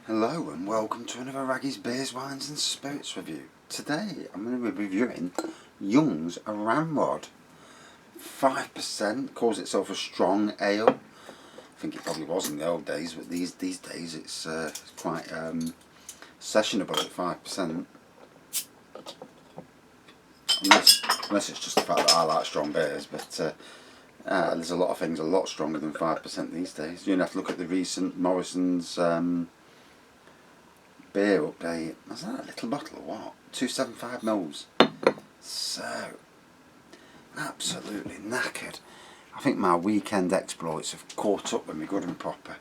Hello and welcome to another Raggy's Beers, Wines and Spirits review. Today I'm going to be reviewing Young's a Ramrod. 5%, calls itself a strong ale. I think it probably was in the old days, but these days it's quite sessionable at 5%. Unless it's just the fact that I like strong beers, but there's a lot of things a lot stronger than 5% these days. You have to look at the recent Morrison's beer update. Was that a little bottle or what? 275 mils. So absolutely knackered. I think my weekend exploits have caught up with me good and proper.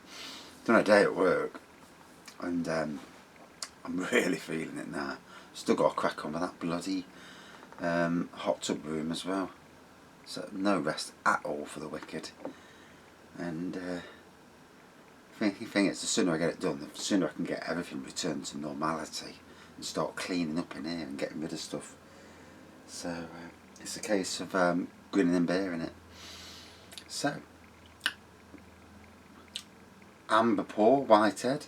Done a day at work and I'm really feeling it now. Still got to crack on with that bloody hot tub room as well. So no rest at all for the wicked. And the thing is, the sooner I get it done, the sooner I can get everything returned to normality and start cleaning up in here and getting rid of stuff. So it's a case of grinning and bearing it. So, amber pour, whitehead,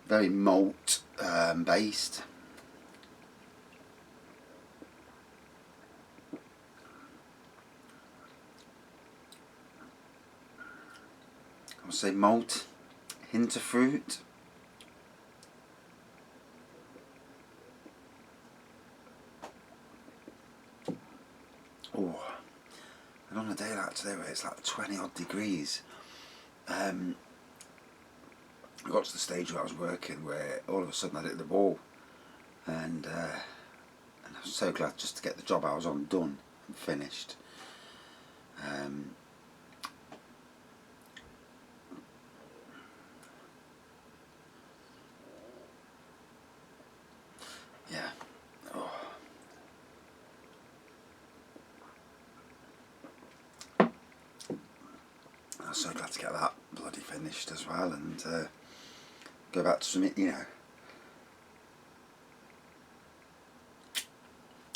very malt based. I'll say malt, hint of fruit. Oh, and on a day like today where it's like 20 odd degrees, I got to the stage where I was working where all of a sudden I hit the wall, and I was so glad just to get the job I was on done and finished. Yeah. Oh. I was so glad to get that bloody finished as well, and go back to something, you know.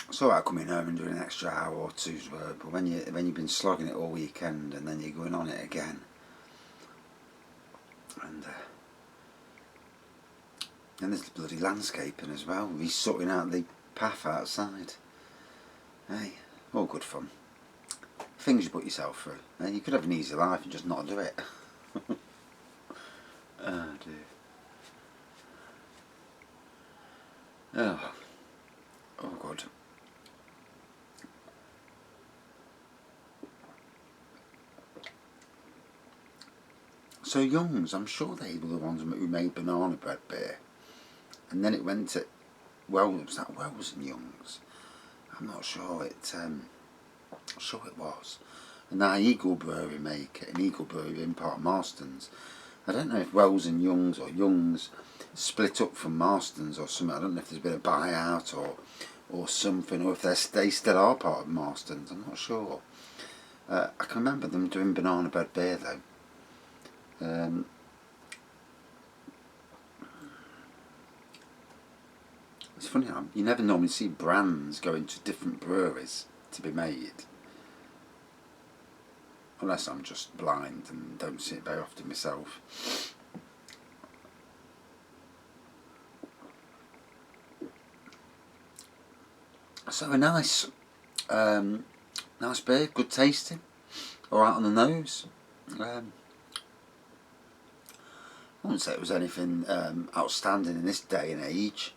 It's alright coming home and doing an extra hour or two's work, but when you've been slogging it all weekend and then you're going on it again, and there's the bloody landscaping as well, re-sorting out the path outside. Hey, all good fun. Things you put yourself through. You could have an easy life and just not do it. Oh dear. Oh good. So Young's, I'm sure they were the ones who made banana bread beer, and then it went to was that Wells and Young's? I'm not sure. Sure it was. And that Eagle Brewery make it, an Eagle Brewery in part of Marston's. I don't know if Wells and Young's or Young's split up from Marston's or something. I don't know if there's been a buyout or something, or if they still are part of Marston's. I'm not sure. I can remember them doing banana bread beer though. It's funny how you never normally see brands going to different breweries to be made. Unless I'm just blind and don't see it very often myself. So a nice beer, good tasting, alright on the nose. I wouldn't say it was anything outstanding in this day and age,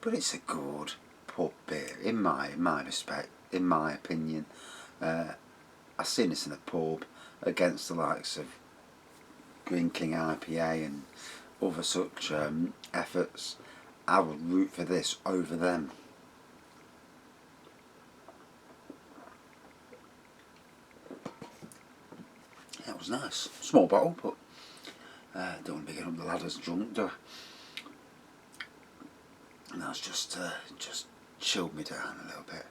but it's a good pub beer in my respect, in my opinion. I've seen this in a pub against the likes of Green King IPA and other such efforts. I would root for this over them. Yeah, it was nice. Small bottle, but don't want to be getting up the ladders drunk, do I? And that's just chilled me down a little bit.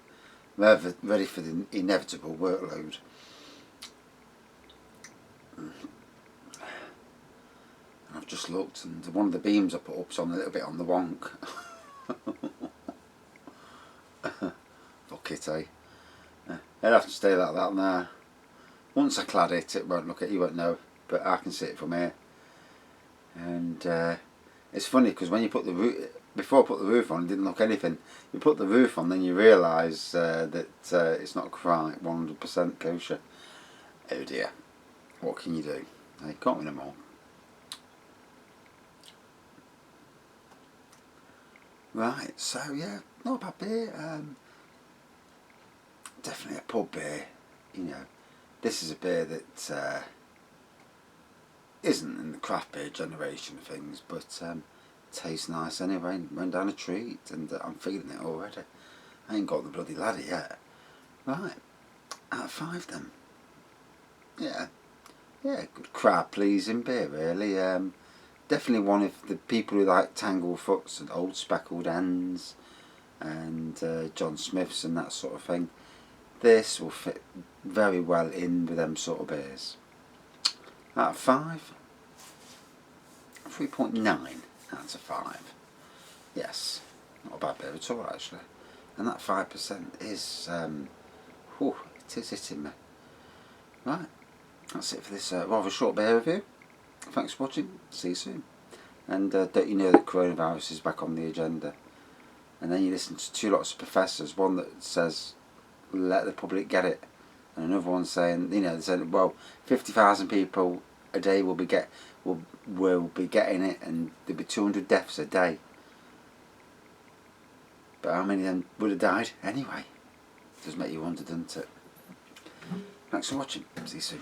Ready for the inevitable workload. And I've just looked, and one of the beams I put up's on a little bit on the wonk. Fuck it, eh? It'll have to stay like that now. Once I clad it, it won't look at you, won't know, but I can see it from here. And it's funny because when you put the roof, before I put the roof on, it didn't look anything. You put the roof on, then you realise that it's not quite 100% kosher. Oh dear, what can you do? You can't win them all. Right, so yeah, not a bad beer. Definitely a pub beer. You know, this is a beer that isn't in the craft beer generation of things, but tastes nice anyway. Went down a treat, and I'm feeling it already. I ain't got the bloody ladder yet. Right, out of 5 then. Yeah, good crowd pleasing beer really. Definitely one of the people who like Tanglefoots and Old Speckled Ends and John Smiths and that sort of thing. This will fit very well in with them sort of beers. Out of 5, 3.9 out of 5. Yes, not a bad beer at all actually. And that 5% is, it is hitting me. Right, that's it for this rather short beer review. Thanks for watching, see you soon. And don't you know that coronavirus is back on the agenda? And then you listen to 2 lots of professors, one that says let the public get it, and another one saying, you know, saying, well, 50,000 people a day will be getting it, and there'll be 200 deaths a day. But how many of them would have died anyway? Does make you wonder, doesn't it? Thanks for watching. See you soon.